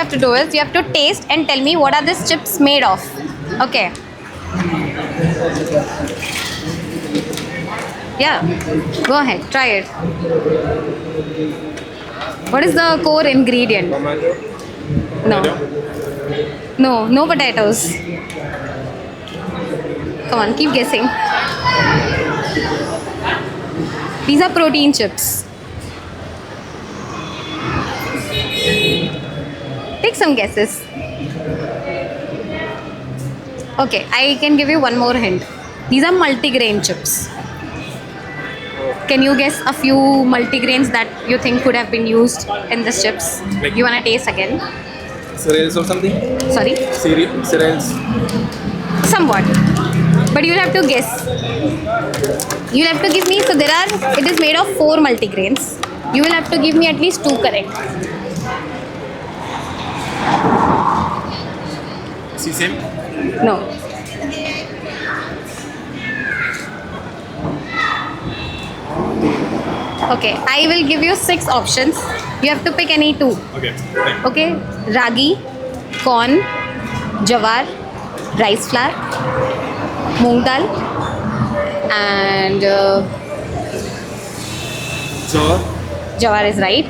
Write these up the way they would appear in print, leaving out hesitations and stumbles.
you have to do is you have to taste and tell me what are these chips made of. Okay. Yeah, go ahead, try it. What is the core ingredient? Tomato. No. No, no potatoes. Come on, keep guessing. These are protein chips. Take some guesses. Okay, I can give you one more hint. These are multigrain chips. Can you guess a few multigrains that you think could have been used in these chips? Like- You wanna taste again? Cereals or something? Sorry? Cereals. Somewhat. But you'll have to guess. You'll have to give me, so it is made of 4 multigrains. You will have to give me at least 2 correct. Sesame. No. Okay, I will give you 6 options. You have to pick any 2. Okay. Fine. Okay, ragi, corn, jawar, rice flour, moong dal, and Jawar jawar is right.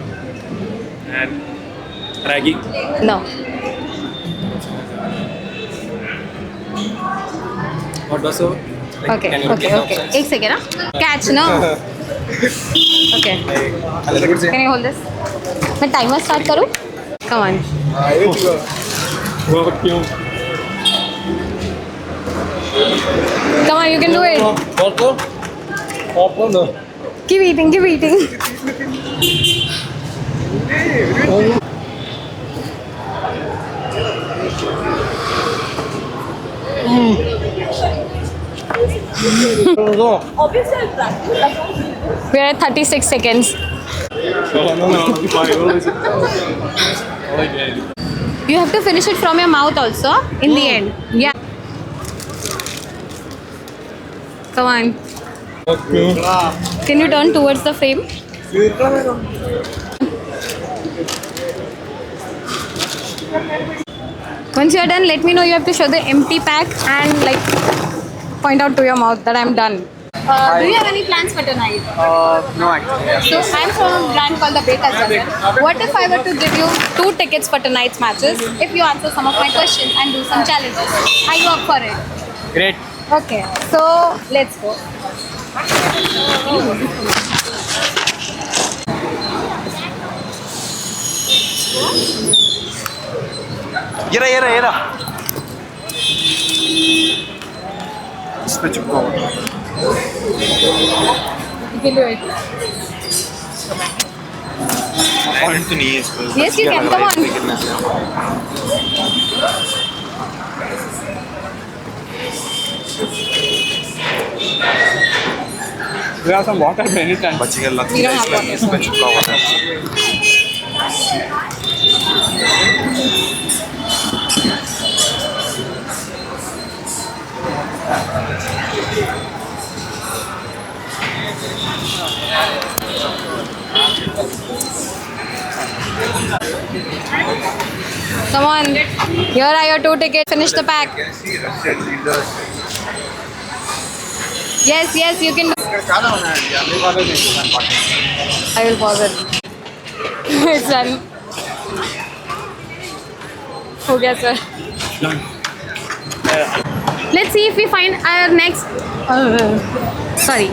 and ragi. No. What was so? Okay, okay, okay. एक second, huh? Catch, no? Okay. Can you hold this? मैं timer start करूँ? Come on. Come on, you can do it. Keep eating, keep eating. We're at 36 seconds. You have to finish it from your mouth also in the end. Yeah. Come on. Can you turn towards the frame? Once you're done, let me know. You have to show the empty pack and like point out to your mouth that I'm done. Do you have any plans for tonight? No, actually. So I'm from a brand called the Baker's Dozen. What if I were to give you 2 tickets for tonight's matches if you answer some of my questions and do some challenges? Are you up for it? Great. Okay, so let's go. Yera. इस पे चिपका हुआ है। You can do it. Point तो नहीं है इसको। Yes, you can. Come on. There are some water many times. बच्चे का लग You don't have इसमें water. इसमें चिपका हुआ है। Come on. Here are your 2 tickets. Finish the pack. Yes, you can. I will pause it. It's done. हो गया sir. Let's see if we find our next. Sorry.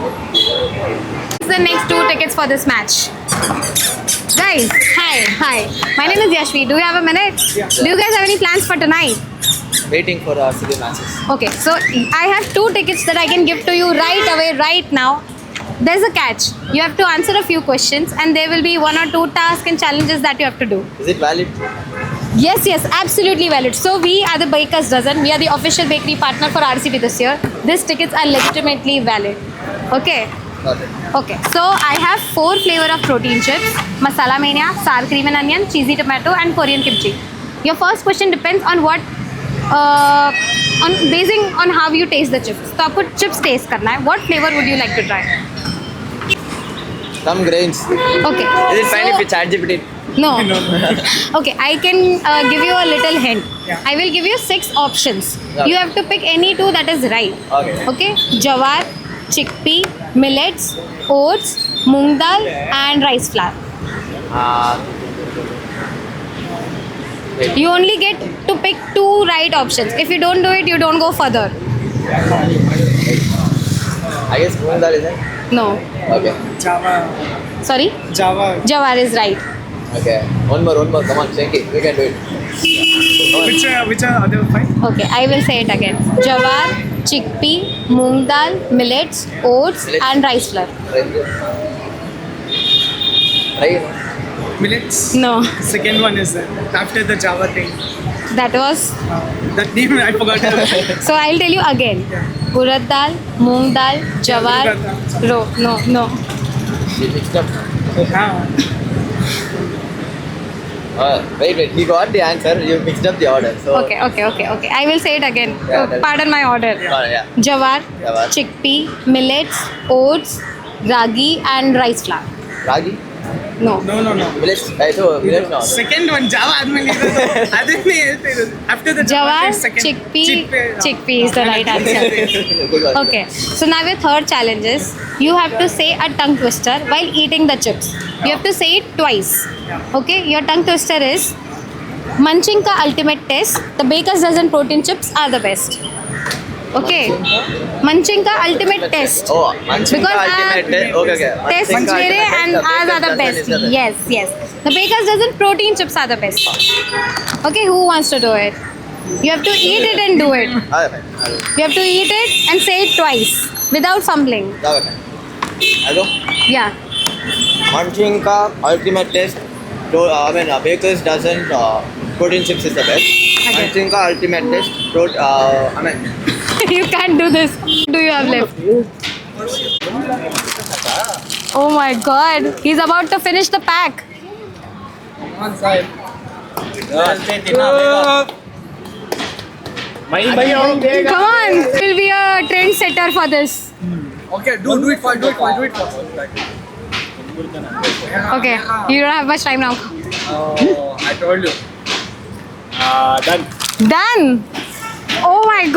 The next 2 tickets for this match. Guys, hi. My name is Yashvi. Do you have a minute? Yeah. Do you guys have any plans for tonight? Waiting for RCB matches. Okay, so I have 2 tickets that I can give to you right away, right now. There's a catch. You have to answer a few questions and there will be 1 or 2 tasks and challenges that you have to do. Is it valid? Yes, absolutely valid. So we are the Baker's Dozen. We are the official bakery partner for RCB this year. These tickets are legitimately valid. Okay. Got it. Okay, so I have 4 flavor of protein chips: masala mania, sour cream and onion, cheesy tomato, and Korean kimchi. Your first question depends on what, basing on how you taste the chips. तो आपको chips taste करना है. What flavor would you like to try? Some grains. Okay. Is it fine so, if we chat GPT? No. Okay, I can give you a little hint. I will give you 6 options. Okay. You have to pick any 2 that is right. Okay. Okay? Jawar, chickpea, millets, oats, moong dal, and rice flour. Wait. You only get to pick 2 right options. If you don't do it, you don't go further. I guess moong dal isn't. No. Okay. Java. Sorry? Java. Jawar is right. Okay. One more. Come on, Shanky. We can do it. Which are other 5? Okay, I will say it again. Jawar, chickpea, moong dal, millets, oats, Millets. and rice flour. Try. Millets. No, Second one is after the Java thing. that was. That name I forgot. So I'll tell you again. Urad dal, moong dal, jawar, no. We mixed up. Ah. Wait. He got the answer. You mixed up the order. So. Okay. I will say it again. Yeah, that's- Pardon my order. Yeah. Jawar, Jawar. chickpea, millets, oats, ragi, and rice flour. Ragi. No. No. Millets. So millets now. Second one, Java. After the Jawar, Java, second. chickpea is the right answer. Good one. Okay, so now your third challenge is you have to say a tongue twister while eating the chips. You have to say it twice. Okay, your tongue twister is munching ka ultimate test. The baker's dozen protein chips are the best. Okay, munching ka ultimate test. Oh, munching ka ultimate test. Okay. Test Munching ka mere ultimate and test. The ours are the baker's best. dozen is the Yes. The baker's dozen protein chips are the best. Okay, who wants to do it? You have to eat it and do it. Okay. You have to eat it and say it twice without fumbling. Okay. I'll go. Yeah. Munching ka ultimate test. Baker's dozen protein chips is the best. Munching ka ultimate test. You can't do this. Do you have left? Oh my god. He's about to finish the pack. Come on. We'll be a trendsetter for this. Okay, do it for. Okay. You don't have much time now. I told you. Done. Done. Oh my god.